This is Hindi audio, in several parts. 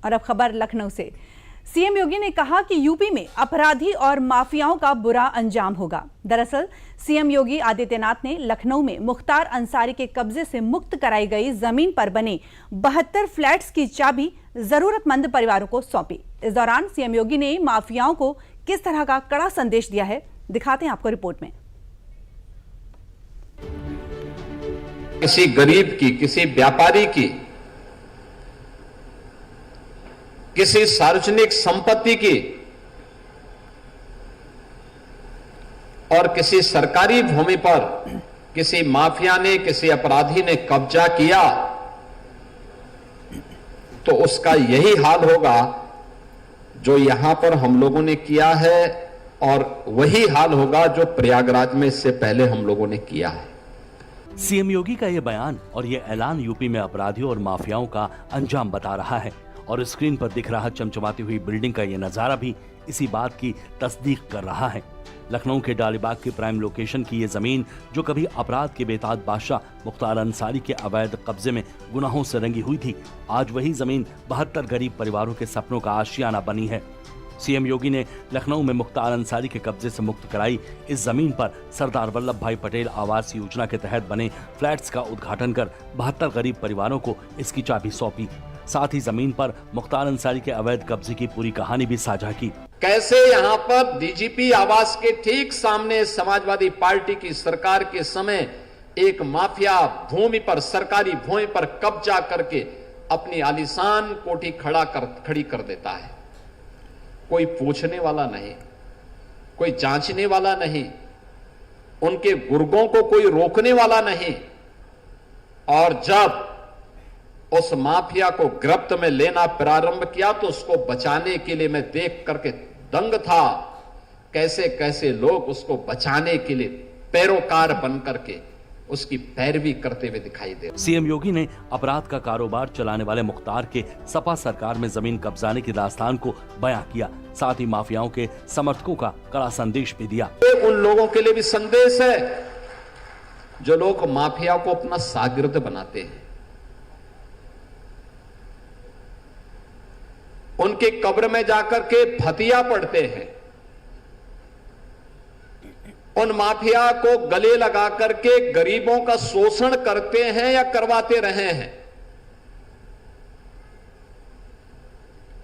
और अब खबर लखनऊ से। सीएम योगी ने कहा कि यूपी में अपराधी और माफियाओं का बुरा अंजाम होगा। दरअसल सीएम योगी आदित्यनाथ ने लखनऊ में मुख्तार अंसारी के कब्जे से मुक्त कराई गई जमीन पर बने 72 फ्लैट्स की चाबी जरूरतमंद परिवारों को सौंपी। इस दौरान सीएम योगी ने माफियाओं को किस तरह का कड़ा संदेश दिया है, दिखाते हैं आपको रिपोर्ट में। किसी गरीब की, किसी व्यापारी की, किसी सार्वजनिक संपत्ति की और किसी सरकारी भूमि पर किसी माफिया ने, किसी अपराधी ने कब्जा किया तो उसका यही हाल होगा जो यहां पर हम लोगों ने किया है, और वही हाल होगा जो प्रयागराज में इससे पहले हम लोगों ने किया है। सीएम योगी का यह बयान और यह ऐलान यूपी में अपराधियों और माफियाओं का अंजाम बता रहा है, और स्क्रीन पर दिख रहा चमचमाती हुई बिल्डिंग का यह नजारा भी इसी बात की तस्दीक कर रहा है। लखनऊ के डालीबाग की प्राइम लोकेशन की ये जमीन, जो कभी अपराध के बेताज बादशाह मुख्तार अंसारी के अवैध कब्जे में गुनाहों से रंगी हुई थी, आज वही जमीन 72 गरीब परिवारों के सपनों का आशियाना बनी है। सीएम योगी ने लखनऊ में मुख्तार अंसारी के कब्जे से मुक्त कराई इस जमीन पर सरदार वल्लभ भाई पटेल आवास योजना के तहत बने फ्लैट्स का उद्घाटन कर 72 गरीब परिवारों को इसकी चाबी सौंपी। साथ ही जमीन पर मुख्तार अंसारी के अवैध कब्जे की पूरी कहानी भी साझा की। कैसे यहां पर डीजीपी आवास के ठीक सामने समाजवादी पार्टी की सरकार के समय एक माफिया भूमि पर, सरकारी भूमि पर कब्जा करके अपनी आलीशान कोठी खड़ी कर देता है। कोई पूछने वाला नहीं, कोई जांचने वाला नहीं, उनके गुर्गों को कोई रोकने वाला नहीं। और जब उस माफिया को गिरफ्त में लेना प्रारंभ किया तो उसको बचाने के लिए मैं देख करके दंग था, कैसे कैसे लोग उसको बचाने के लिए पैरोकार बन करके उसकी पैरवी करते हुए दिखाई दे। सीएम योगी ने अपराध का कारोबार चलाने वाले मुख्तार के सपा सरकार में जमीन कब्जाने की दास्तान को बयां किया। साथ ही माफियाओं के समर्थकों का कड़ा संदेश भी दिया। उन लोगों के लिए भी संदेश है जो लोग माफिया को अपना शागिर्द बनाते हैं, उनके कब्र में जाकर के फतिया पढ़ते हैं, उन माफिया को गले लगा करके गरीबों का शोषण करते हैं या करवाते रहे हैं।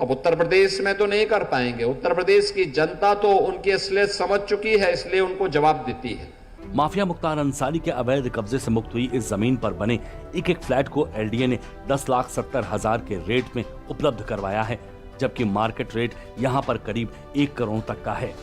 अब उत्तर प्रदेश में तो नहीं कर पाएंगे, उत्तर प्रदेश की जनता तो उनकी असलियत समझ चुकी है, इसलिए उनको जवाब देती है। माफिया मुख्तार अंसारी के अवैध कब्जे से मुक्त हुई इस जमीन पर बने एक फ्लैट को एलडीए ने 10,70,000 के रेट में उपलब्ध करवाया है, जबकि मार्केट रेट यहां पर करीब 1 करोड़ तक का है।